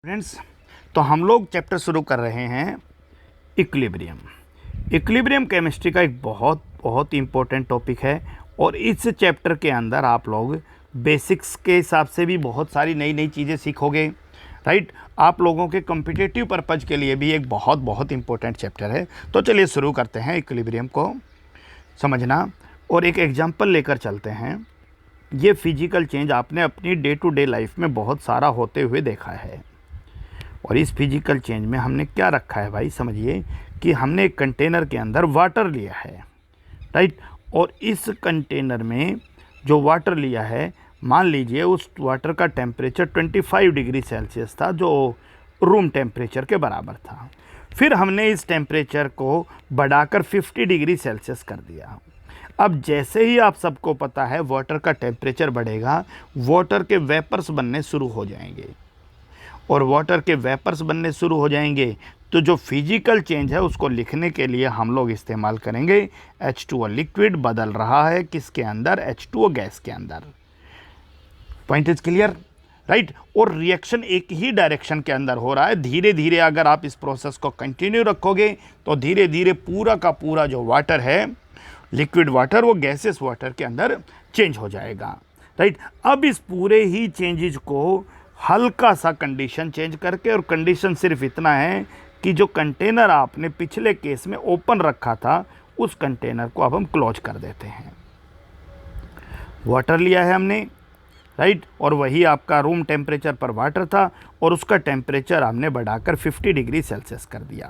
Friends, तो हम लोग चैप्टर शुरू कर रहे हैं इक्विलिब्रियम। इक्विलिब्रियम केमिस्ट्री का एक बहुत बहुत इम्पोर्टेंट टॉपिक है और इस चैप्टर के अंदर आप लोग बेसिक्स के हिसाब से भी बहुत सारी नई नई चीज़ें सीखोगे। राइट, आप लोगों के कॉम्पिटिटिव पर्पज़ के लिए भी एक बहुत बहुत इम्पोर्टेंट चैप्टर है। तो चलिए शुरू करते हैं इक्विलिब्रियम को समझना और एक एग्जाम्पल लेकर चलते हैं। ये फिजिकल चेंज आपने अपनी डे टू डे लाइफ में बहुत सारा होते हुए देखा है और इस फिजिकल चेंज में हमने क्या रखा है भाई, समझिए कि हमने एक कंटेनर के अंदर वाटर लिया है। राइट, और इस कंटेनर में जो वाटर लिया है, मान लीजिए उस वाटर का टेम्परेचर 25 डिग्री सेल्सियस था, जो रूम टेम्परेचर के बराबर था। फिर हमने इस टेम्परेचर को बढ़ाकर 50 डिग्री सेल्सियस कर दिया। अब जैसे ही आप सबको पता है वाटर का टेम्परेचर बढ़ेगा, वाटर के वेपर्स बनने शुरू हो जाएंगे और वाटर के वेपर्स बनने शुरू हो जाएंगे तो जो फिजिकल चेंज है उसको लिखने के लिए हम लोग इस्तेमाल करेंगे H2O लिक्विड बदल रहा है किसके अंदर, H2O गैस के अंदर। Point is clear, right. और रिएक्शन एक ही डायरेक्शन के अंदर हो रहा है। धीरे धीरे अगर आप इस प्रोसेस को कंटिन्यू रखोगे तो धीरे धीरे पूरा का पूरा जो वाटर है, लिक्विड वाटर, वो गैसेस वाटर के अंदर चेंज हो जाएगा। राइट, अब इस पूरे ही चेंजेस को हल्का सा कंडीशन चेंज करके, और कंडीशन सिर्फ इतना है कि जो कंटेनर आपने पिछले केस में ओपन रखा था उस कंटेनर को अब हम क्लोज कर देते हैं। वाटर लिया है हमने, राइट, और वही आपका रूम टेम्परेचर पर वाटर था और उसका टेम्परेचर हमने बढ़ाकर 50 डिग्री सेल्सियस कर दिया।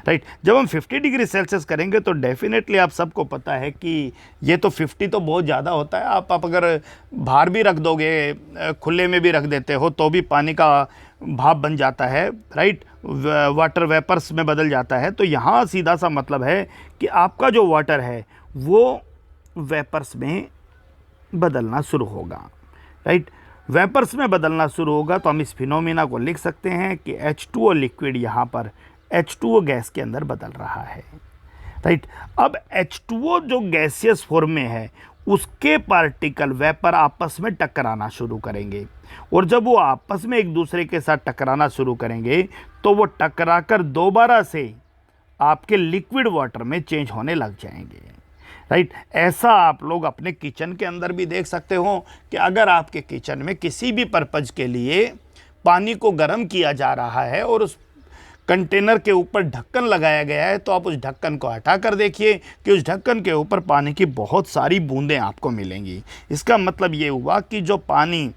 राइट, जब हम 50 डिग्री सेल्सियस करेंगे तो डेफिनेटली आप सबको पता है कि ये तो 50 तो बहुत ज़्यादा होता है। आप अगर बाहर भी रख दोगे, खुले में भी रख देते हो तो भी पानी का भाप बन जाता है। राइट, वाटर वेपर्स में बदल जाता है। तो यहाँ सीधा सा मतलब है कि आपका जो वाटर है वो वेपर्स में बदलना शुरू होगा। राइट, वेपर्स में बदलना शुरू होगा तो हम इस फिनोमिना को लिख सकते हैं कि H2O लिक्विड यहाँ पर H2O गैस के अंदर बदल रहा है। राइट, अब H2O जो गैसियस फॉर्म में है उसके पार्टिकल वेपर आपस में टकराना शुरू करेंगे और जब वो आपस में एक दूसरे के साथ टकराना शुरू करेंगे तो वो टकराकर दोबारा से आपके लिक्विड वाटर में चेंज होने लग जाएंगे। राइट, ऐसा आप लोग अपने किचन के अंदर भी देख सकते हो कि अगर आपके किचन में किसी भी पर्पज़ के लिए पानी को गर्म किया जा रहा है और उस कंटेनर के ऊपर ढक्कन लगाया गया है तो आप उस ढक्कन को हटा कर देखिए कि उस ढक्कन के ऊपर पानी की बहुत सारी बूंदें आपको मिलेंगी। इसका मतलब ये हुआ कि जो पानी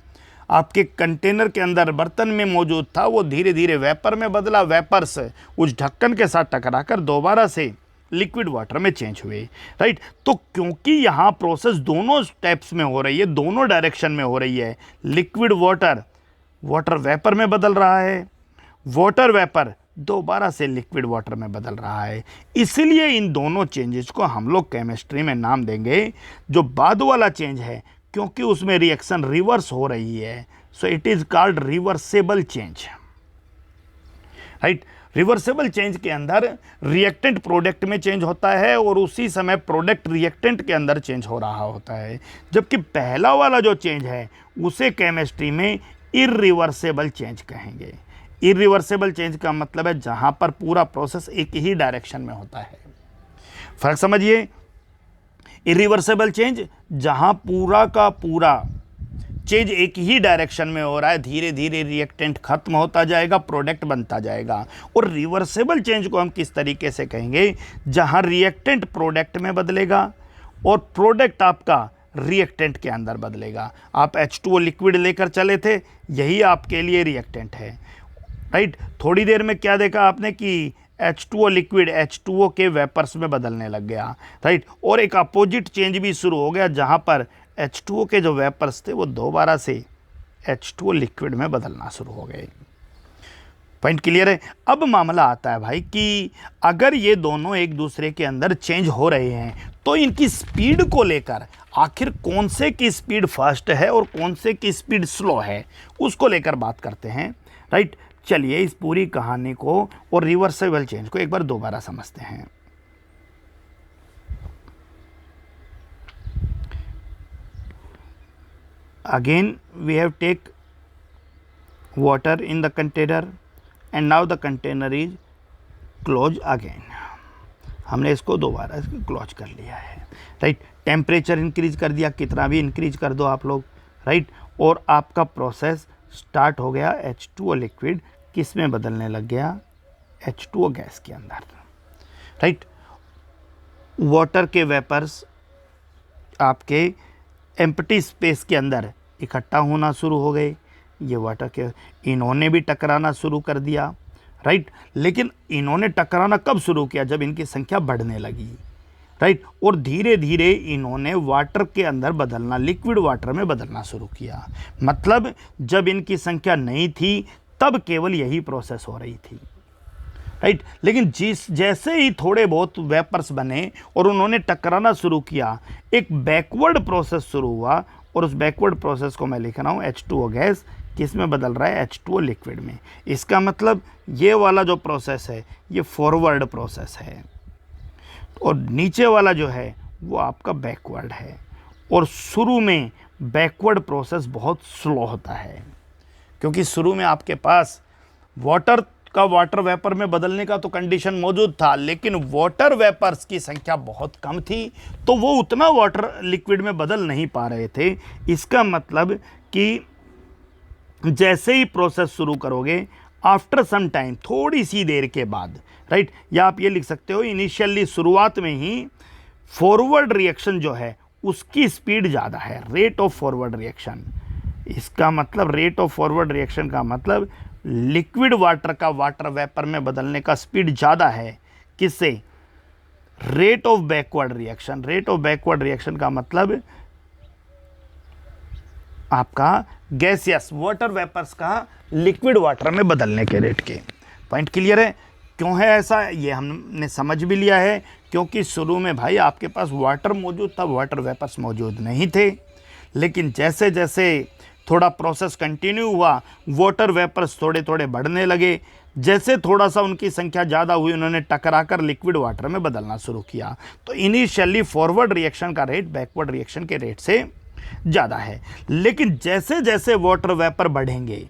आपके कंटेनर के अंदर बर्तन में मौजूद था वो धीरे धीरे वेपर में बदला, वेपर्स उस ढक्कन के साथ टकराकर दोबारा से लिक्विड वाटर में चेंज हुए। राइट, तो क्योंकि यहाँ प्रोसेस दोनों स्टेप्स में हो रही है, दोनों डायरेक्शन में हो रही है, लिक्विड वाटर वाटर वेपर में बदल रहा है, वाटर वेपर दोबारा से लिक्विड वाटर में बदल रहा है, इसलिए इन दोनों चेंजेस को हम लोग केमिस्ट्री में नाम देंगे। जो बाद वाला चेंज है क्योंकि उसमें रिएक्शन रिवर्स हो रही है, so it is called reversible change. Right, reversible change के अंदर रिएक्टेंट प्रोडक्ट में चेंज होता है और उसी समय प्रोडक्ट रिएक्टेंट के अंदर चेंज हो रहा होता है, जबकि पहला वाला जो चेंज है उसे केमिस्ट्री में इरिवर्सेबल चेंज कहेंगे। इरिवर्सेबल चेंज का मतलब है जहां पर पूरा प्रोसेस एक ही डायरेक्शन में होता है। फर्क समझिए, इरिवर्सेबल चेंज जहां पूरा का पूरा चेंज एक ही डायरेक्शन में हो रहा है, धीरे धीरे रिएक्टेंट खत्म होता जाएगा, प्रोडक्ट बनता जाएगा। और रिवर्सेबल चेंज को हम किस तरीके से कहेंगे, जहां रिएक्टेंट प्रोडक्ट में बदलेगा और प्रोडक्ट आपका रिएक्टेंट के अंदर बदलेगा। आप H2O लिक्विड लेकर चले थे, यही आपके लिए रिएक्टेंट है। राइट, थोड़ी देर में क्या देखा आपने कि H2O लिक्विड H2O के वेपर्स में बदलने लग गया। राइट, और एक अपोजिट चेंज भी शुरू हो गया जहां पर H2O के जो वेपर्स थे वो दोबारा से H2O लिक्विड में बदलना शुरू हो गए। पॉइंट क्लियर है। अब मामला आता है भाई कि अगर ये दोनों एक दूसरे के अंदर चेंज हो रहे हैं तो इनकी स्पीड को लेकर आखिर कौन से की स्पीड फास्ट है और कौन से की स्पीड स्लो है, उसको लेकर बात करते हैं। राइट, चलिए इस पूरी कहानी को और रिवर्सेबल चेंज को एक बार दोबारा समझते हैं। Again we have take water in the container and now the container is closed again. हमने इसको दोबारा क्लोज कर लिया है, राइट। टेम्परेचर इंक्रीज कर दिया, कितना भी इंक्रीज कर दो आप लोग, राइट। और आपका प्रोसेस स्टार्ट हो गया H2O लिक्विड किस में बदलने लग गया, H2O गैस के अंदर, राइट। वाटर के वेपर्स आपके एम्प्टी स्पेस के अंदर इकट्ठा होना शुरू हो गए, ये वाटर के, इन्होंने भी टकराना शुरू कर दिया, राइट। लेकिन इन्होंने टकराना कब शुरू किया, जब इनकी संख्या बढ़ने लगी, राइट। और धीरे धीरे इन्होंने वाटर के अंदर बदलना, लिक्विड वाटर में बदलना शुरू किया। मतलब जब इनकी संख्या नहीं थी तब केवल यही प्रोसेस हो रही थी, राइट। लेकिन जैसे ही थोड़े बहुत वेपर्स बने और उन्होंने टकराना शुरू किया, एक बैकवर्ड प्रोसेस शुरू हुआ, और उस बैकवर्ड प्रोसेस को मैं लिख रहा हूँ H2O गैस किस में बदल रहा है, H2O लिक्विड में। इसका मतलब ये वाला जो प्रोसेस है ये फॉरवर्ड प्रोसेस है, और नीचे वाला जो है वो आपका बैकवर्ड है। और शुरू में बैकवर्ड प्रोसेस बहुत स्लो होता है, क्योंकि शुरू में आपके पास वाटर का वाटर वेपर में बदलने का तो कंडीशन मौजूद था, लेकिन वाटर वेपर्स की संख्या बहुत कम थी, तो वो उतना वाटर लिक्विड में बदल नहीं पा रहे थे। इसका मतलब कि जैसे ही प्रोसेस शुरू करोगे, आफ्टर सम टाइम, थोड़ी सी देर के बाद, राइट, या आप ये लिख सकते हो इनिशियली, शुरुआत में ही फॉरवर्ड रिएक्शन जो है उसकी स्पीड ज़्यादा है, रेट ऑफ फॉरवर्ड रिएक्शन। इसका मतलब रेट ऑफ फॉरवर्ड रिएक्शन का मतलब लिक्विड वाटर का वाटर वेपर में बदलने का स्पीड ज़्यादा है, किससे, rate of backward reaction. Rate of backward reaction का मतलब आपका गैसियस वाटर वेपर्स का लिक्विड वाटर में बदलने के रेट के। पॉइंट क्लियर है? क्यों है ऐसा, ये हमने समझ भी लिया है, क्योंकि शुरू में भाई आपके पास वाटर मौजूद था, वाटर वेपर्स मौजूद नहीं थे। लेकिन जैसे जैसे थोड़ा प्रोसेस कंटिन्यू हुआ, वाटर वेपर्स थोड़े थोड़े बढ़ने लगे। जैसे थोड़ा सा उनकी संख्या ज़्यादा हुई, उन्होंने टकराकर लिक्विड वाटर में बदलना शुरू किया। तो इनिशियली फॉरवर्ड रिएक्शन का रेट बैकवर्ड रिएक्शन के रेट से ज़्यादा है। लेकिन जैसे जैसे वाटर वेपर बढ़ेंगे,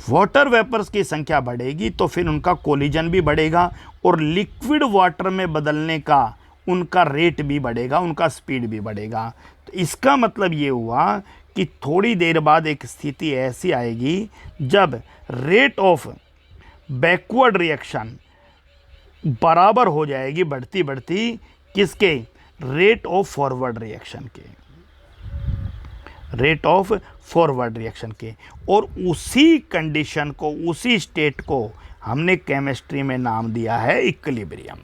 वाटर वेपर्स की संख्या बढ़ेगी, तो फिर उनका कोलिजन भी बढ़ेगा और लिक्विड वाटर में बदलने का उनका रेट भी बढ़ेगा, उनका स्पीड भी बढ़ेगा। तो इसका मतलब ये हुआ कि थोड़ी देर बाद एक स्थिति ऐसी आएगी जब रेट ऑफ बैकवर्ड रिएक्शन बराबर हो जाएगी, बढ़ती बढ़ती, किसके, रेट ऑफ फॉरवर्ड रिएक्शन के, रेट ऑफ फॉरवर्ड रिएक्शन के। और उसी कंडीशन को, उसी स्टेट को हमने केमिस्ट्री में नाम दिया है इक्विलिब्रियम।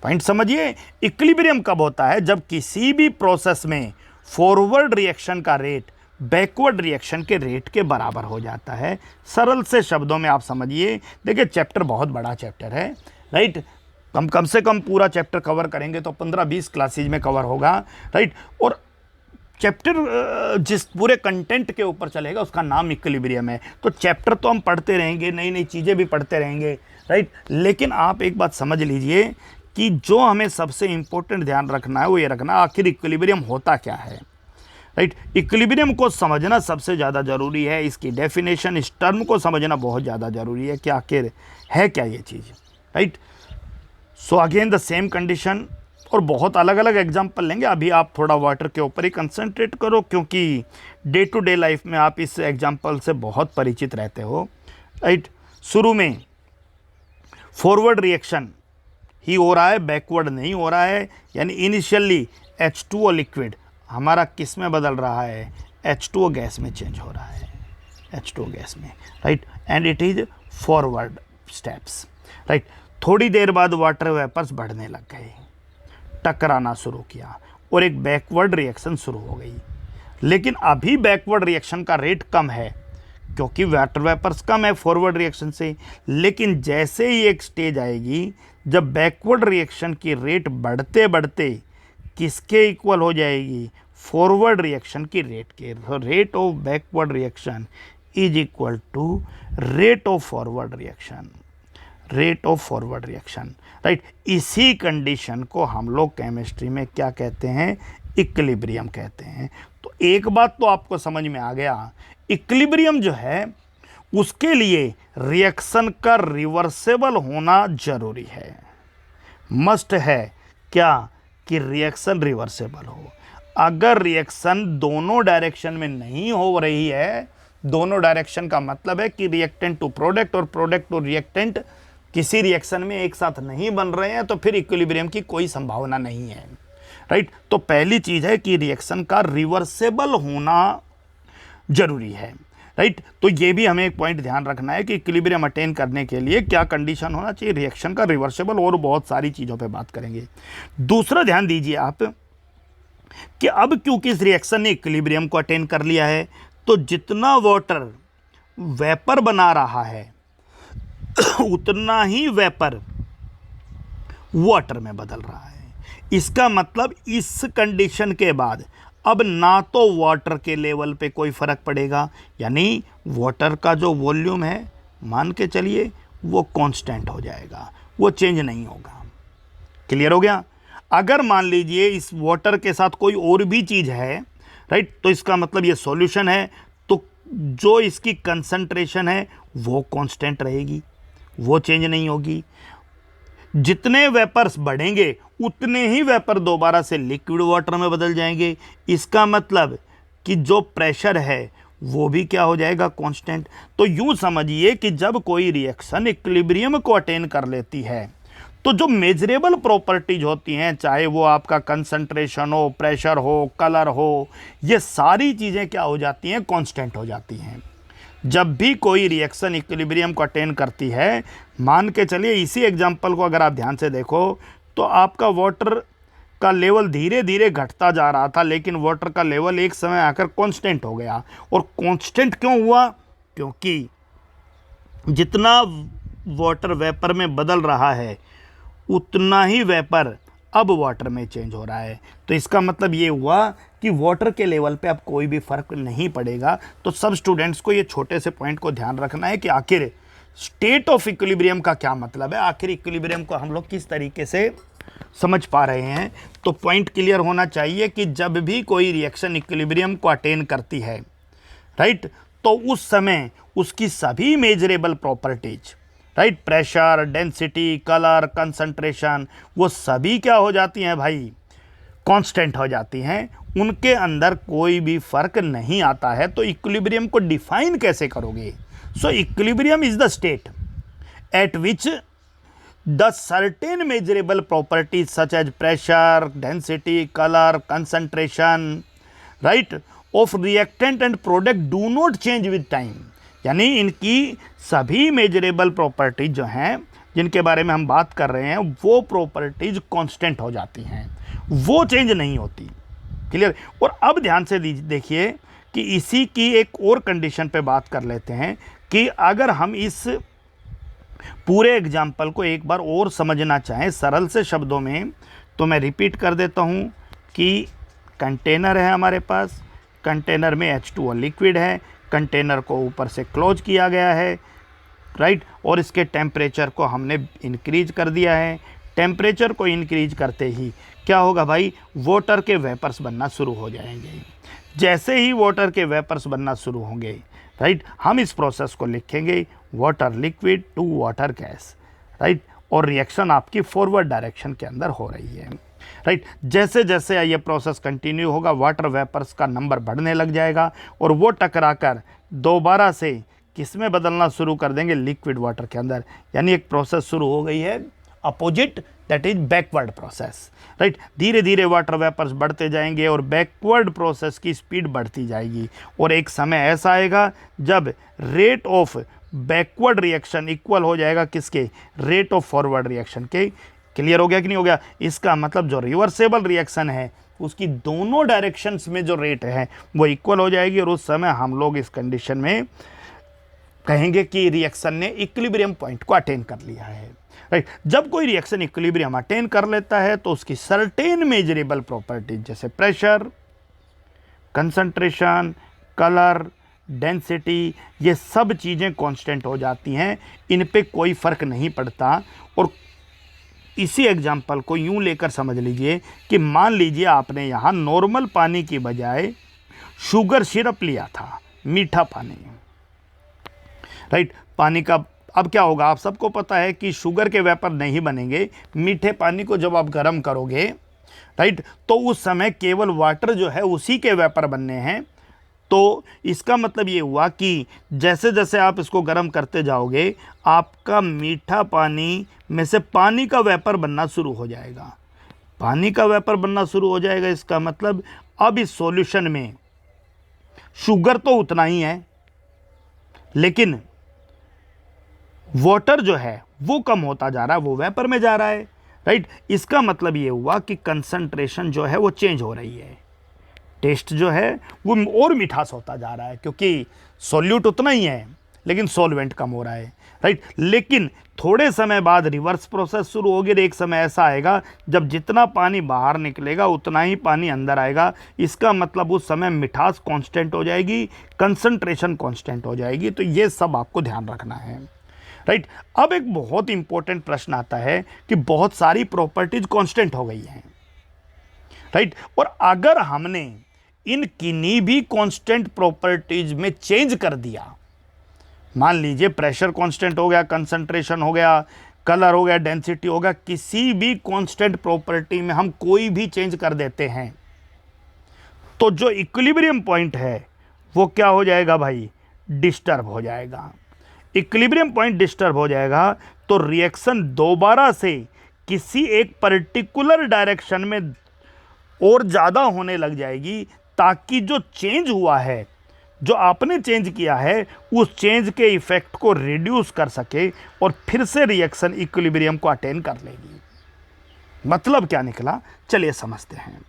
पॉइंट समझिए, इक्विलिब्रियम कब होता है, जब किसी भी प्रोसेस में फॉरवर्ड रिएक्शन का रेट बैकवर्ड रिएक्शन के रेट के बराबर हो जाता है। सरल से शब्दों में आप समझिए। देखिए चैप्टर बहुत बड़ा चैप्टर है, राइट। कम से कम पूरा चैप्टर कवर करेंगे तो 15-20 क्लासेज में कवर होगा, राइट। और चैप्टर जिस पूरे कंटेंट के ऊपर चलेगा उसका नाम इक्विलिब्रियम है। तो चैप्टर तो हम पढ़ते रहेंगे, नई नई चीज़ें भी पढ़ते रहेंगे, राइट। लेकिन आप एक बात समझ लीजिए कि जो हमें सबसे इम्पोर्टेंट ध्यान रखना है वो ये रखना, आखिर इक्विलिब्रियम होता क्या है, राइट। इक्विलिब्रियम को समझना सबसे ज़्यादा ज़रूरी है, इसकी डेफिनेशन, इस टर्म को समझना बहुत ज़्यादा ज़रूरी है कि आखिर है क्या ये चीज़, right. So again the same condition, और बहुत अलग अलग एग्जाम्पल लेंगे। अभी आप थोड़ा वाटर के ऊपर ही कंसंट्रेट करो, क्योंकि डे टू डे लाइफ में आप इस एग्जाम्पल से बहुत परिचित रहते हो, राइट। शुरू में फॉरवर्ड रिएक्शन ही हो रहा है, बैकवर्ड नहीं हो रहा है। यानी इनिशियली H2O लिक्विड हमारा किस में बदल रहा है, H2O गैस में चेंज हो रहा है, H2O गैस में, right. And it is forward steps, right. थोड़ी देर बाद वाटर वेपर्स बढ़ने लग गए, टकराना शुरू किया, और एक बैकवर्ड रिएक्शन शुरू हो गई। लेकिन अभी बैकवर्ड रिएक्शन का रेट कम है, क्योंकि वाटर वेपर्स कम है फॉरवर्ड रिएक्शन से। लेकिन जैसे ही एक स्टेज आएगी जब बैकवर्ड रिएक्शन की रेट बढ़ते बढ़ते किसके इक्वल हो जाएगी, फॉरवर्ड रिएक्शन की रेट के। Rate of backward reaction is equal to rate of forward reaction, rate of forward reaction, right. इसी कंडीशन को हम लोग केमिस्ट्री में क्या कहते हैं, इक्विलिब्रियम कहते हैं। तो एक बात तो आपको समझ में आ गया, इक्विलिब्रियम जो है उसके लिए रिएक्शन का रिवर्सेबल होना जरूरी है, मस्ट है क्या, कि रिएक्शन रिवर्सेबल हो। अगर रिएक्शन दोनों डायरेक्शन में नहीं हो रही है, दोनों डायरेक्शन का मतलब है कि रिएक्टेंट टू प्रोडक्ट और प्रोडक्ट टू रिएक्टेंट किसी रिएक्शन में एक साथ नहीं बन रहे हैं, तो फिर इक्विलिब्रियम की कोई संभावना नहीं है, राइट। तो पहली चीज है कि रिएक्शन का रिवर्सेबल होना जरूरी है, राइट। तो ये भी हमें एक पॉइंट ध्यान रखना है कि इक्विलिब्रियम अटेन करने के लिए क्या कंडीशन होना चाहिए, रिएक्शन का रिवर्सेबल, और बहुत सारी चीज़ों पे बात करेंगे। दूसरा ध्यान दीजिए आप कि अब क्योंकि इस रिएक्शन ने इक्विलिब्रियम को अटेन कर लिया है, तो जितना वाटर वेपर बना रहा है उतना ही वेपर वाटर में बदल रहा है। इसका मतलब इस कंडीशन के बाद अब ना तो वाटर के लेवल पे कोई फर्क पड़ेगा, यानी वाटर का जो वॉल्यूम है मान के चलिए वो कांस्टेंट हो जाएगा, वो चेंज नहीं होगा। क्लियर हो गया। अगर मान लीजिए इस वाटर के साथ कोई और भी चीज़ है, राइट, तो इसका मतलब ये सॉल्यूशन है, तो जो इसकी कंसंट्रेशन है वो कांस्टेंट रहेगी, वो चेंज नहीं होगी। जितने वेपर्स बढ़ेंगे उतने ही वेपर दोबारा से लिक्विड वाटर में बदल जाएंगे। इसका मतलब कि जो प्रेशर है वो भी क्या हो जाएगा, कांस्टेंट। तो यूं समझिए कि जब कोई रिएक्शन इक्विलिब्रियम को अटेन कर लेती है तो जो मेजरेबल प्रॉपर्टीज होती हैं, चाहे वो आपका कंसंट्रेशन हो, प्रेशर हो, कलर हो, ये सारी चीज़ें क्या हो जाती हैं, कांस्टेंट हो जाती हैं। जब भी कोई रिएक्शन इक्विलिब्रियम को अटेन करती है, मान के चलिए इसी एग्जांपल को अगर आप ध्यान से देखो तो आपका वाटर का लेवल धीरे धीरे घटता जा रहा था, लेकिन वाटर का लेवल एक समय आकर कांस्टेंट हो गया। और कांस्टेंट क्यों हुआ, क्योंकि जितना वाटर वेपर में बदल रहा है उतना ही वेपर अब वाटर में चेंज हो रहा है। तो इसका मतलब ये हुआ कि वाटर के लेवल पे अब कोई भी फर्क नहीं पड़ेगा। तो सब स्टूडेंट्स को ये छोटे से पॉइंट को ध्यान रखना है कि आखिर स्टेट ऑफ इक्विलिब्रियम का क्या मतलब है, आखिर इक्विलिब्रियम को हम लोग किस तरीके से समझ पा रहे हैं। तो पॉइंट क्लियर होना चाहिए कि जब भी कोई रिएक्शन इक्विलिब्रियम को अटेन करती है, राइट, तो उस समय उसकी सभी measurable properties, right, pressure, density, colour, concentration, वो सभी क्या हो जाती हैं भाई, कांस्टेंट हो जाती हैं। उनके अंदर कोई भी फर्क नहीं आता है। तो इक्विलिब्रियम को डिफाइन कैसे करोगे? So equilibrium is the state at which the certain measurable properties such as pressure, density, colour, concentration, right, of reactant and product do not change with time. यानी इनकी सभी मेजरेबल प्रॉपर्टीज जो हैं, जिनके बारे में हम बात कर रहे हैं, वो प्रॉपर्टीज कांस्टेंट हो जाती हैं, वो चेंज नहीं होती। क्लियर। और अब ध्यान से देखिए कि इसी की एक और कंडीशन पे बात कर लेते हैं कि अगर हम इस पूरे एग्जाम्पल को एक बार और समझना चाहें सरल से शब्दों में, तो मैं रिपीट कर देता हूँ कि कंटेनर है हमारे पास, कंटेनर में H2O लिक्विड है, कंटेनर को ऊपर से क्लोज किया गया है, राइट, और इसके टेम्परेचर को हमने इंक्रीज कर दिया है। टेम्परेचर को इंक्रीज करते ही क्या होगा भाई, वाटर के वेपर्स बनना शुरू हो जाएंगे। जैसे ही वाटर के वेपर्स बनना शुरू होंगे, राइट, हम इस प्रोसेस को लिखेंगे water liquid to water gas, right, और रिएक्शन आपकी फॉरवर्ड डायरेक्शन के अंदर हो रही है, राइट। जैसे जैसे ये प्रोसेस कंटिन्यू होगा, वाटर वेपर्स का नंबर बढ़ने लग जाएगा और वो टकराकर दोबारा से किस में बदलना शुरू कर देंगे, लिक्विड वाटर के अंदर। यानी एक प्रोसेस शुरू हो गई है opposite, that is backward process, right. धीरे धीरे वाटर वेपर्स बढ़ते जाएंगे और बैकवर्ड प्रोसेस की स्पीड बढ़ती जाएगी और एक समय ऐसा आएगा जब rate of backward reaction equal हो जाएगा किसके, रेट ऑफ फॉरवर्ड रिएक्शन के। क्लियर हो गया कि नहीं हो गया? इसका मतलब जो रिवर्सेबल रिएक्शन है उसकी दोनों डायरेक्शंस में जो रेट है वो इक्वल हो जाएगी और उस समय हम लोग इस कंडीशन में कहेंगे कि रिएक्शन ने इक्विलिब्रियम पॉइंट को अटेन कर लिया है, राइट। जब कोई रिएक्शन इक्विलिब्रियम अटेन कर लेता है तो उसकी सर्टेन मेजरेबल प्रॉपर्टीज जैसे प्रेशर, कंसंट्रेशन, कलर, डेंसिटी, ये सब चीज़ें कांस्टेंट हो जाती हैं, इन पे कोई फ़र्क नहीं पड़ता। और इसी एग्जाम्पल को यूँ लेकर समझ लीजिए कि मान लीजिए आपने यहाँ नॉर्मल पानी की बजाय शुगर सिरप लिया था, मीठा पानी, राइट। पानी का अब क्या होगा, आप सबको पता है कि शुगर के वेपर नहीं बनेंगे। मीठे पानी को जब आप गर्म करोगे, राइट, तो उस समय केवल वाटर जो है उसी के वेपर बनने हैं। तो इसका मतलब ये हुआ कि जैसे जैसे आप इसको गर्म करते जाओगे, आपका मीठा पानी में से पानी का वेपर बनना शुरू हो जाएगा। पानी का वेपर बनना शुरू हो जाएगा, इसका मतलब अब इस सॉल्यूशन में शुगर तो उतना ही है, लेकिन वाटर जो है वो कम होता जा रहा है, वो वेपर में जा रहा है, राइट। इसका मतलब ये हुआ कि कंसंट्रेशन जो है वो चेंज हो रही है, टेस्ट जो है वो और मिठास होता जा रहा है, क्योंकि सॉल्यूट उतना ही है लेकिन सॉल्वेंट कम हो रहा है, राइट। लेकिन थोड़े समय बाद रिवर्स प्रोसेस शुरू होगी। एक समय ऐसा आएगा जब जितना पानी बाहर निकलेगा उतना ही पानी अंदर आएगा। इसका मतलब उस समय मिठास कांस्टेंट हो जाएगी, कंसंट्रेशन कांस्टेंट हो जाएगी। तो ये सब आपको ध्यान रखना है, राइट। अब एक बहुत इंपॉर्टेंट प्रश्न आता है कि बहुत सारी प्रॉपर्टीज कांस्टेंट हो गई हैं, राइट, और अगर हमने इन किन्हीं भी कांस्टेंट प्रॉपर्टीज में चेंज कर दिया, मान लीजिए प्रेशर कांस्टेंट हो गया, कंसंट्रेशन हो गया, कलर हो गया, डेंसिटी हो गया, किसी भी कांस्टेंट प्रॉपर्टी में हम कोई भी चेंज कर देते हैं, तो जो इक्विलिब्रियम पॉइंट है वो क्या हो जाएगा भाई, डिस्टर्ब हो जाएगा। इक्विलिब्रियम पॉइंट डिस्टर्ब हो जाएगा तो रिएक्शन दोबारा से किसी एक पर्टिकुलर डायरेक्शन में और ज़्यादा होने लग जाएगी, ताकि जो चेंज हुआ है, जो आपने चेंज किया है, उस चेंज के इफेक्ट को रिड्यूस कर सके और फिर से रिएक्शन इक्विलिब्रियम को अटेन कर लेगी। मतलब क्या निकला, चलिए समझते हैं।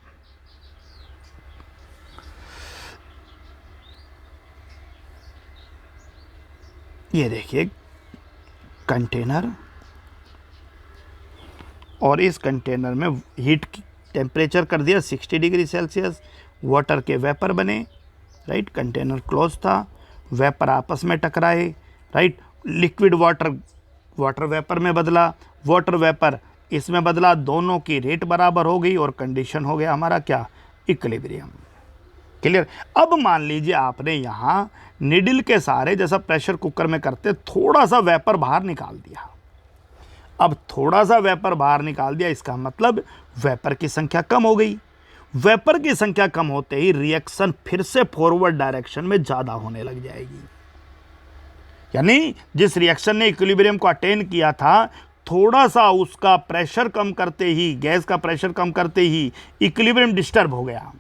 ये देखिए कंटेनर, और इस कंटेनर में हीट टेम्परेचर कर दिया 60 डिग्री सेल्सियस, वाटर के वेपर बने, राइट। कंटेनर क्लोज था, वेपर आपस में टकराए, राइट। लिक्विड वाटर वेपर में बदला, वाटर वेपर इसमें बदला, दोनों की रेट बराबर हो गई और कंडीशन हो गया हमारा क्या, इक्विलिब्रियम। क्लियर। अब मान लीजिए आपने यहाँ निडल के सहारे, जैसा प्रेशर कुकर में करते, थोड़ा सा वेपर बाहर निकाल दिया। अब थोड़ा सा वेपर बाहर निकाल दिया, इसका मतलब वेपर की संख्या कम हो गई। वेपर की संख्या कम होते ही रिएक्शन फिर से फॉरवर्ड डायरेक्शन में ज़्यादा होने लग जाएगी। यानी जिस रिएक्शन ने इक्विलिब्रियम को अटेन किया था, थोड़ा सा उसका प्रेशर कम करते ही, गैस का प्रेशर कम करते ही इक्विलिब्रियम डिस्टर्ब हो गया।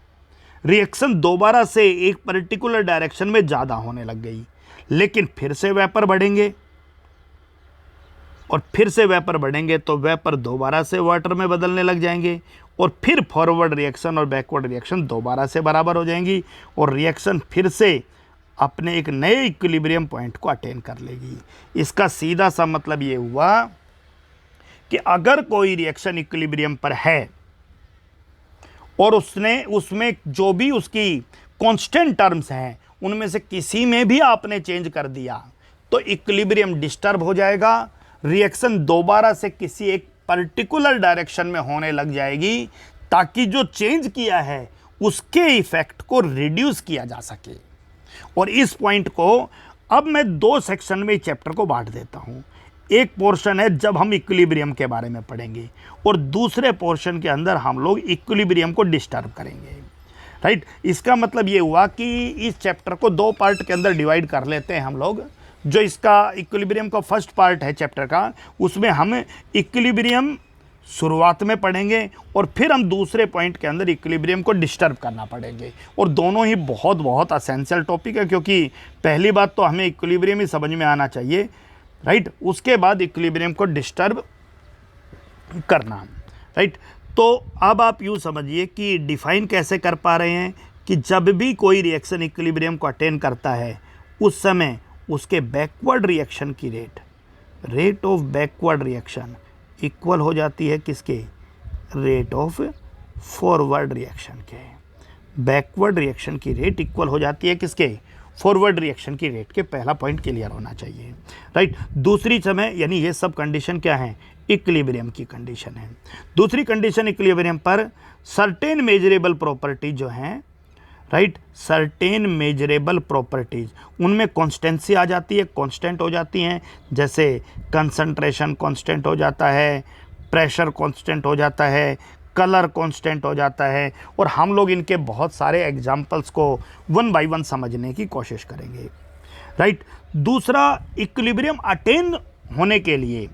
रिएक्शन दोबारा से एक पर्टिकुलर डायरेक्शन में ज़्यादा होने लग गई, लेकिन फिर से वेपर बढ़ेंगे, और फिर से वेपर बढ़ेंगे तो वेपर दोबारा से वाटर में बदलने लग जाएंगे, और फिर फॉरवर्ड रिएक्शन और बैकवर्ड रिएक्शन दोबारा से बराबर हो जाएंगी, और रिएक्शन फिर से अपने एक नए इक्विलिब्रियम पॉइंट को अटेन कर लेगी। इसका सीधा सा मतलब ये हुआ कि अगर कोई रिएक्शन इक्विलिब्रियम पर है और उसमें जो भी उसकी कांस्टेंट टर्म्स हैं उनमें से किसी में भी आपने चेंज कर दिया, तो इक्विलिब्रियम डिस्टर्ब हो जाएगा। रिएक्शन दोबारा से किसी एक पर्टिकुलर डायरेक्शन में होने लग जाएगी, ताकि जो चेंज किया है उसके इफेक्ट को रिड्यूस किया जा सके। और इस पॉइंट को अब मैं दो सेक्शन में चैप्टर को बांट देता हूं। एक पोर्शन है जब हम इक्विलिब्रियम के बारे में पढ़ेंगे, और दूसरे पोर्शन के अंदर हम लोग इक्विलिब्रियम को डिस्टर्ब करेंगे, राइट। इसका मतलब ये हुआ कि इस चैप्टर को दो पार्ट के अंदर डिवाइड कर लेते हैं हम लोग। जो इसका इक्विलिब्रियम का फर्स्ट पार्ट है चैप्टर का, उसमें हम इक्विलिब्रियम शुरुआत में पढ़ेंगे, और फिर हम दूसरे पॉइंट के अंदर इक्विलिब्रियम को डिस्टर्ब करना पड़ेंगे। और दोनों ही बहुत बहुत असेंशियल टॉपिक है, क्योंकि पहली बात तो हमें इक्विलिब्रियम ही समझ में आना चाहिए, राइट। उसके बाद इक्विलिब्रियम को डिस्टर्ब करना, राइट। तो अब आप यूँ समझिए कि डिफाइन कैसे कर पा रहे हैं कि जब भी कोई रिएक्शन इक्विलिब्रियम को अटेन करता है, उस समय उसके बैकवर्ड रिएक्शन की rate of backward reaction equal हो जाती है किसके, रेट ऑफ फॉरवर्ड रिएक्शन के। बैकवर्ड रिएक्शन की रेट इक्वल हो जाती है किसके, फॉरवर्ड रिएक्शन की रेट के पहला पॉइंट क्लियर होना चाहिए, राइट। दूसरी समय यानी ये सब कंडीशन क्या है, इक्विलिब्रियम की कंडीशन है। दूसरी कंडीशन इक्विलिब्रियम पर सर्टेन मेजरेबल प्रॉपर्टी जो हैं, राइट, सर्टेन मेजरेबल प्रॉपर्टीज, उनमें कॉन्स्टेंसी आ जाती है, कांस्टेंट हो जाती हैं, जैसे कंसंट्रेशन कांस्टेंट हो जाता है, प्रेशर कांस्टेंट हो जाता है, कलर कांस्टेंट हो जाता है, और हम लोग इनके बहुत सारे एग्जाम्पल्स को वन बाय वन समझने की कोशिश करेंगे, राइट। दूसरा, इक्विलिब्रियम अटेन होने के लिए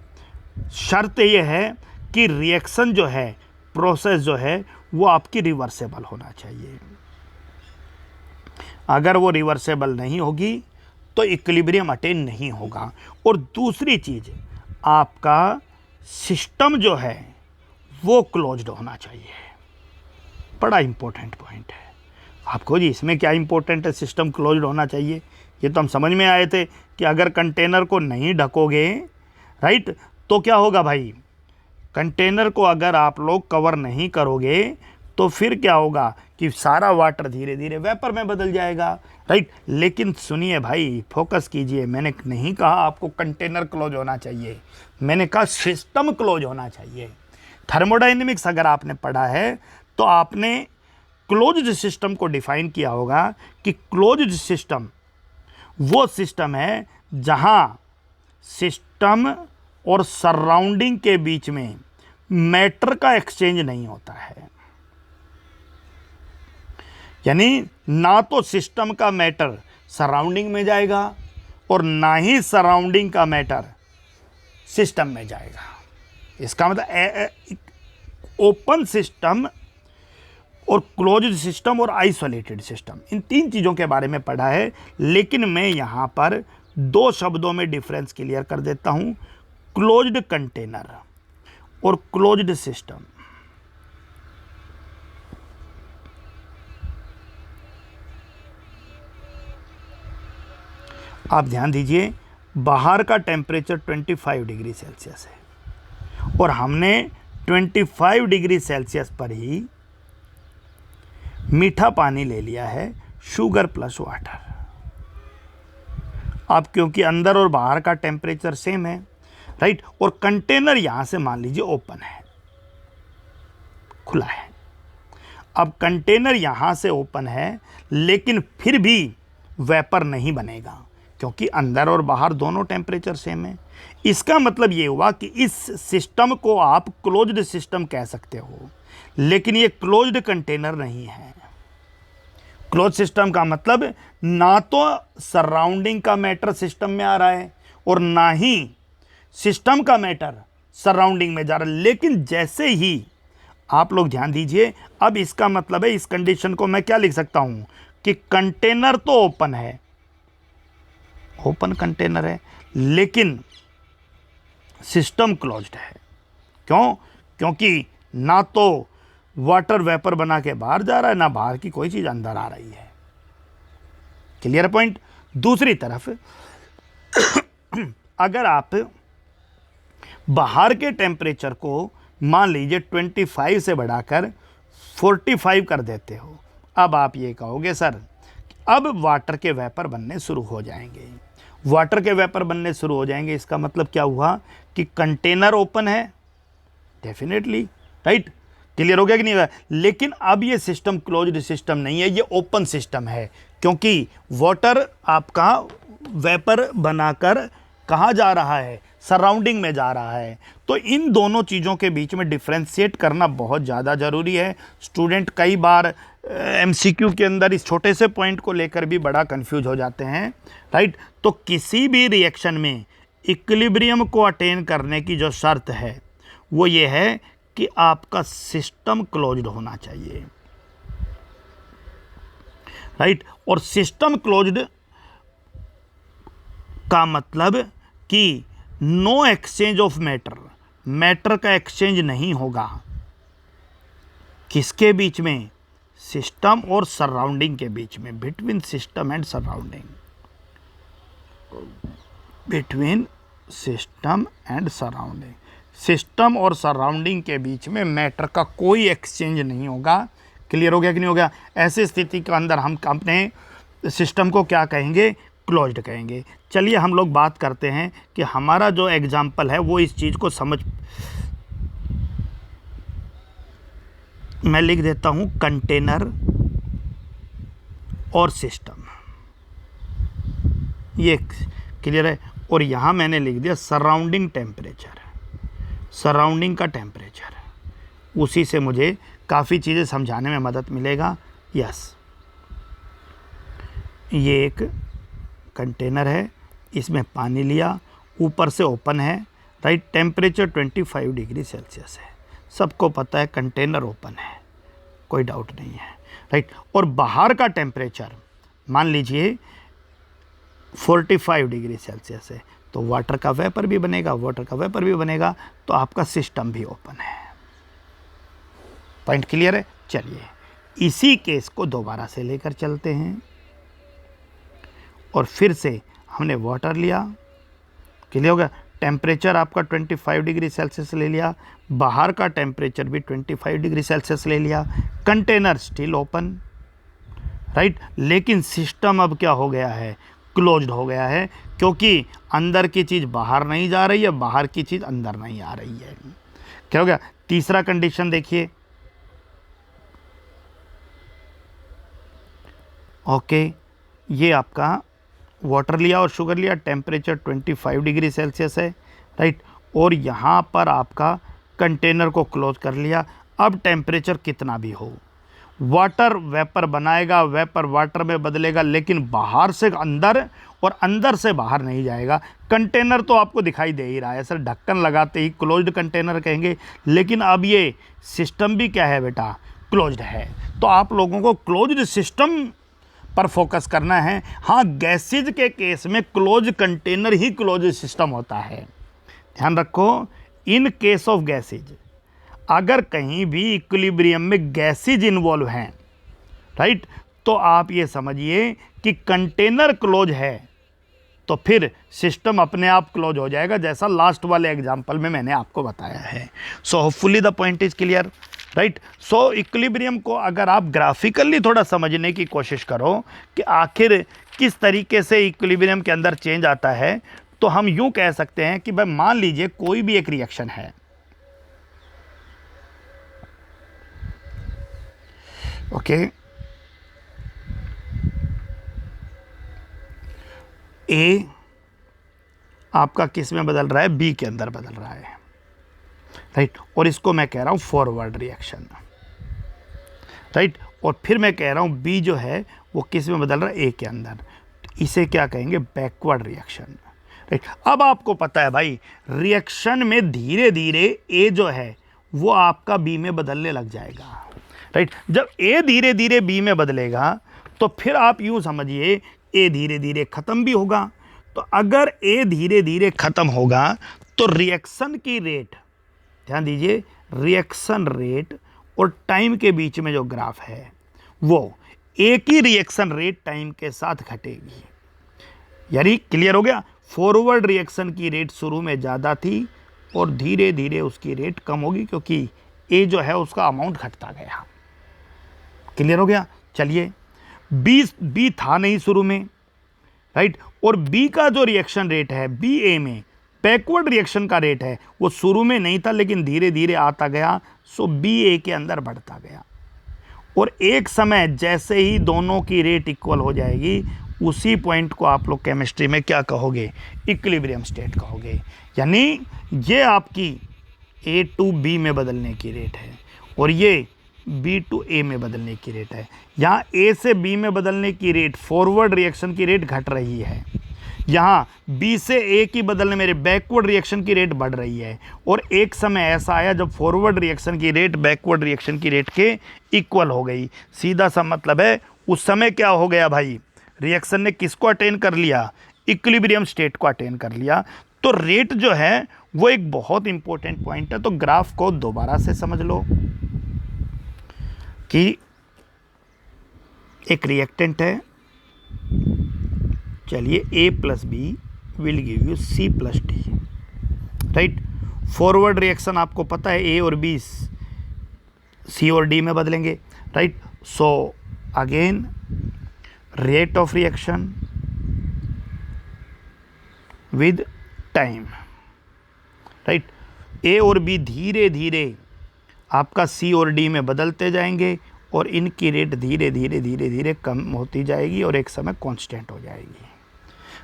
शर्त यह है कि रिएक्शन जो है, प्रोसेस जो है, वो आपकी रिवर्सेबल होना चाहिए। अगर वो रिवर्सेबल नहीं होगी तो इक्विलिब्रियम अटेन नहीं होगा। और दूसरी चीज़, आपका सिस्टम जो है वो क्लोज्ड होना चाहिए। बड़ा इंपॉर्टेंट पॉइंट है। आपको जी इसमें क्या इंपॉर्टेंट है, सिस्टम क्लोज्ड होना चाहिए, ये तो हम समझ में आए थे कि अगर कंटेनर को नहीं ढकोगे, राइट, तो क्या होगा भाई, कंटेनर को अगर आप लोग कवर नहीं करोगे तो फिर क्या होगा कि सारा वाटर धीरे धीरे वेपर में बदल जाएगा, राइट। लेकिन सुनिए भाई, फोकस कीजिए, मैंने नहीं कहा आपको कंटेनर क्लोज होना चाहिए, मैंने कहा सिस्टम क्लोज होना चाहिए। थर्मोडायनेमिक्स अगर आपने पढ़ा है तो आपने क्लोज्ड सिस्टम को डिफाइन किया होगा कि क्लोज्ड सिस्टम वो सिस्टम है जहां सिस्टम और सराउंडिंग के बीच में मैटर का एक्सचेंज नहीं होता है। यानी ना तो सिस्टम का मैटर सराउंडिंग में जाएगा और ना ही सराउंडिंग का मैटर सिस्टम में जाएगा। इसका मतलब ओपन सिस्टम और क्लोज्ड सिस्टम और आइसोलेटेड सिस्टम, इन तीन चीज़ों के बारे में पढ़ा है। लेकिन मैं यहाँ पर दो शब्दों में डिफरेंस क्लियर कर देता हूँ, क्लोज्ड कंटेनर और क्लोज्ड सिस्टम। आप ध्यान दीजिए, बाहर का टेम्परेचर 25 डिग्री सेल्सियस है और हमने 25 डिग्री सेल्सियस पर ही मीठा पानी ले लिया है, शुगर प्लस वाटर। अब क्योंकि अंदर और बाहर का टेम्परेचर सेम है, राइट, और कंटेनर यहां से मान लीजिए ओपन है, खुला है। अब कंटेनर यहां से ओपन है लेकिन फिर भी वेपर नहीं बनेगा क्योंकि अंदर और बाहर दोनों टेम्परेचर सेम है। इसका मतलब ये हुआ कि इस सिस्टम को आप क्लोज्ड सिस्टम कह सकते हो, लेकिन ये क्लोज्ड कंटेनर नहीं है। क्लोज सिस्टम का मतलब ना तो सराउंडिंग का मैटर सिस्टम में आ रहा है और ना ही सिस्टम का मैटर सराउंडिंग में जा रहा है। लेकिन जैसे ही आप लोग ध्यान दीजिए, अब इसका मतलब है, इस कंडीशन को मैं क्या लिख सकता हूं कि कंटेनर तो ओपन है, ओपन कंटेनर है, लेकिन सिस्टम क्लोज्ड है। क्यों? क्योंकि ना तो वाटर वेपर बना के बाहर जा रहा है, ना बाहर की कोई चीज अंदर आ रही है। Clear point. दूसरी तरफ अगर आप बाहर के टेम्परेचर को मान लीजिए 25 से बढ़ाकर 45 कर देते हो, अब आप ये कहोगे सर अब वाटर के वेपर बनने शुरू हो जाएंगे। वाटर के वेपर बनने शुरू हो जाएंगे, इसका मतलब क्या हुआ कि कंटेनर ओपन है, डेफिनेटली, राइट। क्लियर हो गया कि नहीं हुआ? लेकिन अब ये सिस्टम क्लोज्ड सिस्टम नहीं है, ये ओपन सिस्टम है, क्योंकि वाटर आपका वेपर बनाकर कहाँ जा रहा है, सराउंडिंग में जा रहा है। तो इन दोनों चीज़ों के बीच में डिफ्रेंशिएट करना बहुत ज़्यादा ज़रूरी है। स्टूडेंट कई बार एमसीक्यू के अंदर इस छोटे से पॉइंट को लेकर भी बड़ा कंफ्यूज हो जाते हैं, राइट। तो किसी भी रिएक्शन में इक्विलिब्रियम को अटेन करने की जो शर्त है वो ये है कि आपका सिस्टम क्लोज्ड होना चाहिए, राइट। और सिस्टम क्लोज्ड का मतलब कि no exchange of matter, matter का एक्सचेंज नहीं होगा। किसके बीच में? सिस्टम और सराउंडिंग के बीच में, between system and surrounding, between system and surrounding. System और सराउंडिंग के बीच में मैटर का कोई एक्सचेंज नहीं होगा। क्लियर हो गया कि नहीं हो गया? ऐसी स्थिति के अंदर हम अपने सिस्टम को क्या कहेंगे, क्लोज्ड कहेंगे। चलिए हम लोग बात करते हैं कि हमारा जो एग्जाम्पल है वो इस चीज़ को समझ, मैं लिख देता हूँ कंटेनर और सिस्टम, ये क्लियर है। और यहाँ मैंने लिख दिया सराउंडिंग टेम्परेचर, सराउंडिंग का टेम्परेचर, उसी से मुझे काफ़ी चीज़ें समझाने में मदद मिलेगा। यस, ये एक कंटेनर है, इसमें पानी लिया, ऊपर से ओपन है, राइट। टेम्परेचर 25 डिग्री सेल्सियस है, सबको पता है कंटेनर ओपन है, कोई डाउट नहीं है, राइट। और बाहर का टेम्परेचर मान लीजिए 45 डिग्री सेल्सियस है, तो वाटर का वेपर भी बनेगा, वाटर का वेपर भी बनेगा, तो आपका सिस्टम भी ओपन है। पॉइंट क्लियर है। चलिए इसी केस को दोबारा से लेकर चलते हैं, और फिर से हमने वाटर लिया, क्लियर हो गया। टेम्परेचर आपका 25 डिग्री सेल्सियस ले लिया, बाहर का टेम्परेचर भी 25 डिग्री सेल्सियस ले लिया, कंटेनर स्टिल ओपन, राइट। लेकिन सिस्टम अब क्या हो गया है, क्लोज्ड हो गया है, क्योंकि अंदर की चीज़ बाहर नहीं जा रही है, बाहर की चीज़ अंदर नहीं आ रही है। क्या हो गया, तीसरा कंडीशन देखिए, ओके, ये आपका वाटर लिया और शुगर लिया, टेम्परेचर 25 डिग्री सेल्सियस है, राइट। और यहाँ पर आपका कंटेनर को क्लोज कर लिया। अब टेम्परेचर कितना भी हो, वाटर वेपर बनाएगा, वेपर वाटर में बदलेगा, लेकिन बाहर से अंदर और अंदर से बाहर नहीं जाएगा। कंटेनर तो आपको दिखाई दे ही रहा है, सर ढक्कन लगाते ही क्लोज्ड कंटेनर कहेंगे, लेकिन अब ये सिस्टम भी क्या है बेटा, क्लोज्ड है। तो आप लोगों को क्लोज्ड सिस्टम पर फोकस करना है। हाँ, गैसेज के केस में क्लोज कंटेनर ही क्लोज सिस्टम होता है, ध्यान रखो। इन केस ऑफ गैसेज, अगर कहीं भी इक्विलिब्रियम में गैसेज इन्वॉल्व हैं, राइट, तो आप ये समझिए कि कंटेनर क्लोज है, तो फिर सिस्टम अपने आप क्लोज हो जाएगा, जैसा लास्ट वाले एग्जाम्पल में मैंने आपको बताया है। So hopefully the point is clear, right. So equilibrium को अगर आप ग्राफिकली थोड़ा समझने की कोशिश करो कि आखिर किस तरीके से इक्विलिब्रियम के अंदर चेंज आता है, तो हम यूं कह सकते हैं कि भाई मान लीजिए कोई भी एक रिएक्शन है, ओके, ए आपका किस में बदल रहा है, बी के अंदर बदल रहा है, राइट। और इसको मैं कह रहा हूं फॉरवर्ड रिएक्शन, राइट। और फिर मैं कह रहा हूं बी जो है वो किस में बदल रहा है, ए के अंदर, इसे क्या कहेंगे, बैकवर्ड रिएक्शन, राइट। अब आपको पता है भाई, रिएक्शन में धीरे धीरे ए जो है वो आपका बी में बदलने लग जाएगा, राइट। जब ए धीरे धीरे बी में बदलेगा, तो फिर आप यूं समझिए ए धीरे धीरे ख़त्म भी होगा। तो अगर ए धीरे धीरे ख़त्म होगा, तो रिएक्शन की रेट, ध्यान दीजिए, रिएक्शन रेट और टाइम के बीच में जो ग्राफ है, वो एक ही रिएक्शन रेट टाइम के साथ घटेगी। यानी क्लियर हो गया, फॉरवर्ड रिएक्शन की रेट शुरू में ज़्यादा थी और धीरे धीरे उसकी रेट कम होगी, क्योंकि ए जो है उसका अमाउंट घटता गया। क्लियर हो गया। चलिए, बी था नहीं शुरू में, राइट। और बी का जो रिएक्शन रेट है, बी ए में बैकवर्ड रिएक्शन का रेट है, वो शुरू में नहीं था, लेकिन धीरे धीरे आता गया, सो बी ए के अंदर बढ़ता गया। और एक समय जैसे ही दोनों की रेट इक्वल हो जाएगी, उसी पॉइंट को आप लोग केमिस्ट्री में क्या कहोगे, इक्विलिब्रियम स्टेट कहोगे। यानी ये आपकी ए टू बी में बदलने की रेट है, और ये बी टू ए में बदलने की रेट है। यहाँ ए से बी में बदलने की रेट, फॉरवर्ड रिएक्शन की रेट घट रही है, यहाँ बी से ए की बदलने में बैकवर्ड रिएक्शन की रेट बढ़ रही है। और एक समय ऐसा आया जब फॉरवर्ड रिएक्शन की रेट बैकवर्ड रिएक्शन की रेट के इक्वल हो गई। सीधा सा मतलब है, उस समय क्या हो गया भाई, रिएक्शन ने किसको अटेन कर लिया, इक्विलिब्रियम स्टेट को अटेन कर लिया। तो रेट जो है वो एक बहुत इंपॉर्टेंट पॉइंट है। तो ग्राफ को दोबारा से समझ लो कि एक रिएक्टेंट है, चलिए A plus B will give you C plus D, right. Forward reaction आपको पता है, ए और बी सी और डी में बदलेंगे, right. So again rate of reaction with time, right. A और बी धीरे धीरे आपका सी और डी में बदलते जाएंगे और इनकी रेट धीरे धीरे धीरे धीरे कम होती जाएगी और एक समय कांस्टेंट हो जाएगी,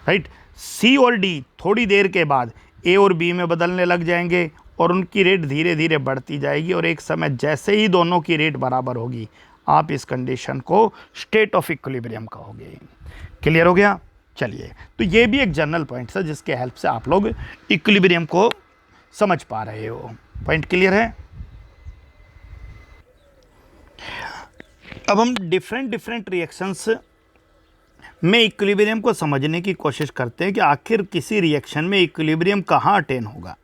राइट। सी और डी थोड़ी देर के बाद ए और बी में बदलने लग जाएंगे और उनकी रेट धीरे धीरे बढ़ती जाएगी और एक समय जैसे ही दोनों की रेट बराबर होगी आप इस कंडीशन को स्टेट ऑफ इक्विलिब्रियम कहोगे। क्लियर हो गया? चलिए, तो ये भी एक जनरल पॉइंट है जिसके हेल्प से आप लोग इक्विलिब्रियम को समझ पा रहे हो। पॉइंट क्लियर है? अब हम डिफरेंट रिएक्शंस में इक्विलिब्रियम को समझने की कोशिश करते हैं कि आखिर किसी रिएक्शन में इक्विलिब्रियम कहाँ अटेन होगा,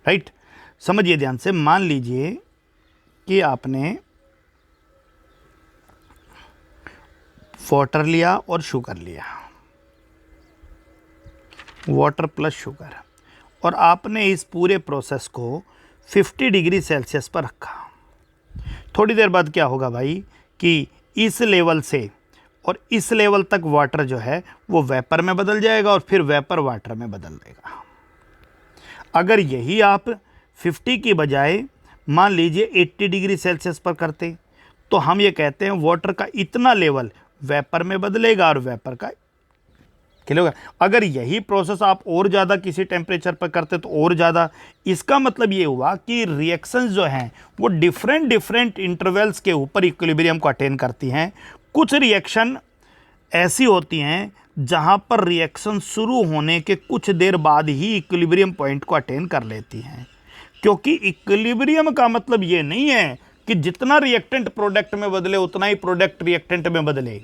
राइट। समझिए ध्यान से, मान लीजिए कि आपने वाटर लिया और शुगर लिया, वाटर प्लस शुगर, और आपने इस पूरे प्रोसेस को 50 डिग्री सेल्सियस पर रखा। थोड़ी देर बाद क्या होगा भाई कि इस लेवल से और इस लेवल तक वाटर जो है वो वेपर में बदल जाएगा और फिर वेपर वाटर में बदल देगा। अगर यही आप 50 की बजाय मान लीजिए 80 डिग्री सेल्सियस पर करते तो हम ये कहते हैं वाटर का इतना लेवल वेपर में बदलेगा और वेपर का खिलेगा। अगर यही प्रोसेस आप और ज़्यादा किसी टेम्परेचर पर करते तो और ज़्यादा। इसका मतलब ये हुआ कि रिएक्शंस जो हैं वो डिफरेंट इंटरवल्स के ऊपर इक्विलिब्रियम को अटेन करती हैं। कुछ रिएक्शन ऐसी होती हैं जहां पर रिएक्शन शुरू होने के कुछ देर बाद ही इक्विलिब्रियम पॉइंट को अटेन कर लेती हैं, क्योंकि इक्विलिब्रियम का मतलब ये नहीं है कि जितना रिएक्टेंट प्रोडक्ट में बदले उतना ही प्रोडक्ट रिएक्टेंट में बदले।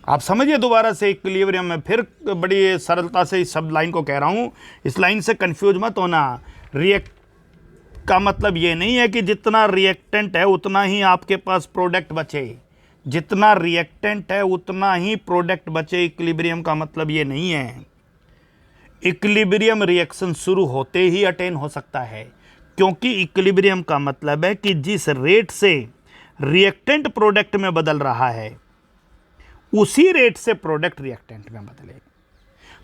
आप समझिए दोबारा से इक्विलिब्रियम में, फिर बड़ी सरलता से इस सब लाइन को कह रहा हूं, इस लाइन से कंफ्यूज मत होना। रिएक्ट का मतलब ये नहीं है कि जितना रिएक्टेंट है उतना ही आपके पास प्रोडक्ट बचे, जितना रिएक्टेंट है उतना ही प्रोडक्ट बचे। इक्विलिब्रियम का मतलब ये नहीं है। इक्विलिब्रियम रिएक्शन शुरू होते ही अटेन हो सकता है, क्योंकि इक्विलिब्रियम का मतलब है कि जिस रेट से रिएक्टेंट प्रोडक्ट में बदल रहा है उसी रेट से प्रोडक्ट रिएक्टेंट में बदले।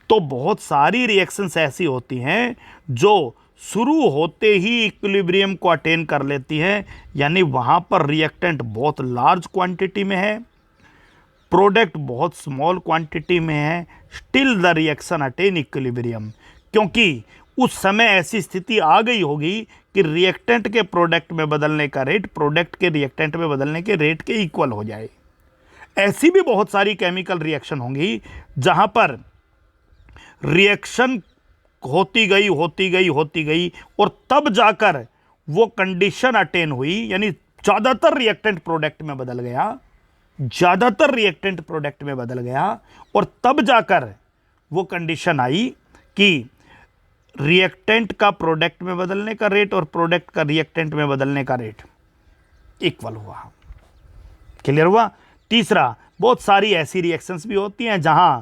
तो बहुत सारी रिएक्शंस ऐसी होती हैं जो शुरू होते ही इक्विलिब्रियम को अटेन कर लेती है, यानी वहां पर रिएक्टेंट बहुत लार्ज क्वांटिटी में है, प्रोडक्ट बहुत स्मॉल क्वांटिटी में है, still the reaction attain equilibrium, क्योंकि उस समय ऐसी स्थिति आ गई होगी कि रिएक्टेंट के प्रोडक्ट में बदलने का रेट प्रोडक्ट के रिएक्टेंट में बदलने के रेट के इक्वल हो जाए। ऐसी भी बहुत सारी केमिकल रिएक्शन होंगी जहां पर रिएक्शन होती गई और तब जाकर वो कंडीशन अटेन हुई, यानी ज़्यादातर रिएक्टेंट प्रोडक्ट में बदल गया और तब जाकर वो कंडीशन आई कि रिएक्टेंट का प्रोडक्ट में बदलने का रेट और प्रोडक्ट का रिएक्टेंट में बदलने का रेट इक्वल हुआ। क्लियर हुआ? तीसरा, बहुत सारी ऐसी रिएक्शंस भी होती हैं जहां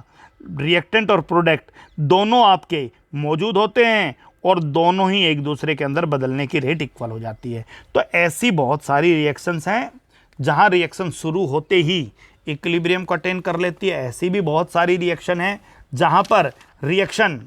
रिएक्टेंट और प्रोडक्ट दोनों आपके मौजूद होते हैं और दोनों ही एक दूसरे के अंदर बदलने की रेट इक्वल हो जाती है। तो ऐसी बहुत सारी रिएक्शंस हैं जहां रिएक्शन शुरू होते ही इक्विलिब्रियम को अटेन कर लेती है। ऐसी भी बहुत सारी रिएक्शन है जहां पर रिएक्शन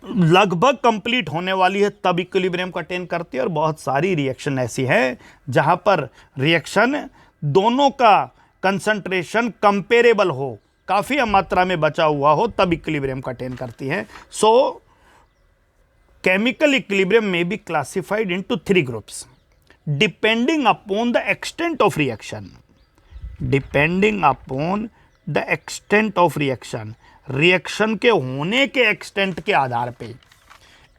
लगभग कंप्लीट होने वाली है तब इक्विलिब्रियम को अटेन करती है, और बहुत सारी रिएक्शन ऐसी है जहां पर रिएक्शन दोनों का कंसंट्रेशन कंपेरेबल हो, काफी मात्रा में बचा हुआ हो, तब इक्विलिब्रियम को अटेन करती है। सो केमिकल इक्विलिब्रियम में be classified into 3 groups depending upon the extent of reaction. Reaction के होने के एक्सटेंट के आधार पे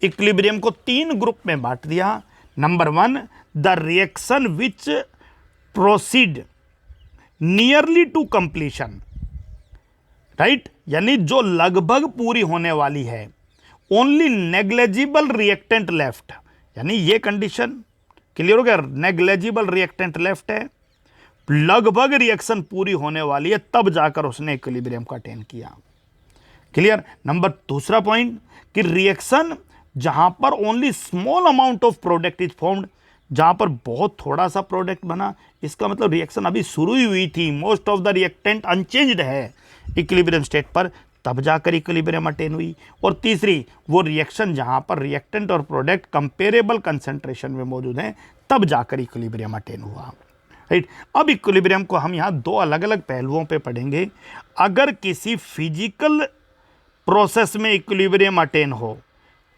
इक्विलिब्रियम को 3 ग्रुप में बांट दिया। Number 1, the reaction which proceed nearly to completion, right, यानी जो लगभग पूरी होने वाली है। ओनली नेग्लेजिबल रिएक्टेंट लेफ्ट, यानी ये कंडीशन क्लियर हो गया, नेग्लेजिबल रिएक्टेंट लेफ्ट है, लगभग रिएक्शन पूरी होने वाली है, तब जाकर उसने इक्विलिब्रियम को अटेन किया। क्लियर? नंबर दूसरा पॉइंट कि रिएक्शन जहां पर only small amount of product is formed, जहाँ पर बहुत थोड़ा सा प्रोडक्ट बना, इसका मतलब रिएक्शन अभी शुरू ही हुई थी, most of the reactant unchanged है इक्विलिब्रियम स्टेट पर, तब जाकर इक्विलिब्रियम अटेन हुई। और तीसरी, वो रिएक्शन जहाँ पर रिएक्टेंट और प्रोडक्ट कंपेरेबल कंसंट्रेशन में मौजूद हैं, तब जाकर इक्विलिब्रियम अटेन हुआ। राइट, अब इक्विलिब्रियम को हम यहाँ दो अलग अलग पहलुओं पे पढ़ेंगे। अगर किसी फिजिकल प्रोसेस में इक्विलिब्रियम अटेन हो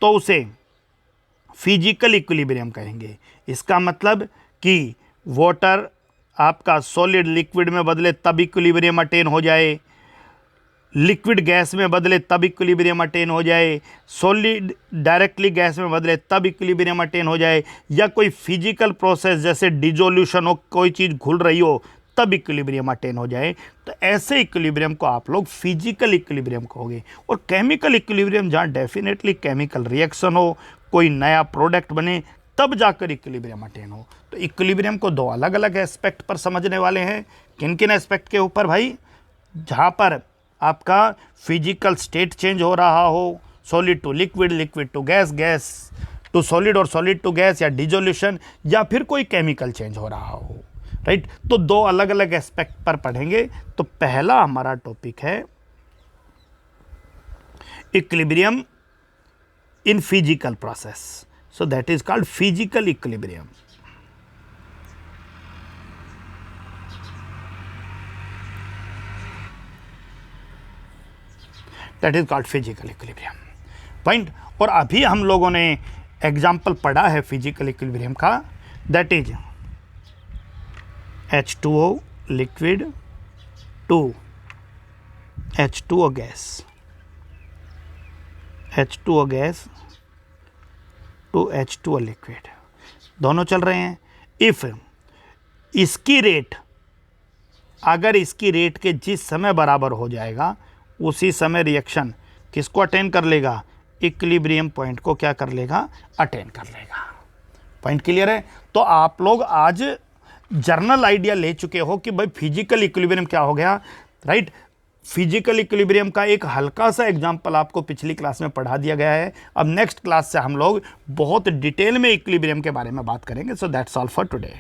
तो उसे फिजिकल इक्विलिब्रियम कहेंगे। इसका मतलब कि वाटर आपका सॉलिड लिक्विड में बदले तब इक्विलिब्रियम अटेन हो जाए, लिक्विड गैस में बदले तब इक्विलिब्रियम अटेन हो जाए, सॉलिड डायरेक्टली गैस में बदले तब इक्विलिब्रियम अटेन हो जाए, या कोई फिजिकल प्रोसेस जैसे डिजोल्यूशन हो, कोई चीज़ घुल रही हो तब इक्विलिब्रियम अटेन हो जाए, तो ऐसे इक्विलिब्रियम को आप लोग फिजिकल इक्विलिब्रियम कहोगे। और केमिकल इक्विलिब्रियम जहाँ डेफिनेटली केमिकल रिएक्शन हो, कोई नया प्रोडक्ट बने, तब जाकर इक्विलिब्रियम अटेन हो। तो इक्विलिब्रियम को दो अलग अलग एस्पेक्ट पर समझने वाले हैं। किन किन एस्पेक्ट के ऊपर भाई? जहाँ पर आपका फिजिकल स्टेट चेंज हो रहा हो, solid to liquid, liquid to gas, gas to solid और सॉलिड टू गैस, या डिजोल्यूशन, या फिर कोई केमिकल चेंज हो रहा हो। राइट, तो दो अलग अलग एस्पेक्ट पर पढ़ेंगे। तो पहला हमारा टॉपिक है equilibrium in physical process, so that is called physical equilibrium. That is called physical equilibrium point. और अभी हम लोगों ने एग्जाम्पल पढ़ा है फिजिकल इक्विलिब्रियम का, that is H2O liquid to H2O gas, H2O gas to H2O liquid, दोनों चल रहे हैं। इफ इसकी रेट, अगर इसकी रेट के जिस समय बराबर हो जाएगा, उसी समय रिएक्शन किसको अटेन कर लेगा? इक्विलिब्रियम पॉइंट को क्या कर लेगा? अटेन कर लेगा। पॉइंट क्लियर है? तो आप लोग आज जर्नल आइडिया ले चुके हो कि भाई फिजिकल इक्विलिब्रियम क्या हो गया। राइट, फिजिकल इक्विलिब्रियम का एक हल्का सा एग्जांपल आपको पिछली क्लास में पढ़ा दिया गया है। अब नेक्स्ट क्लास से हम लोग बहुत डिटेल में इक्विलिब्रियम के बारे में बात करेंगे। So that's all for today.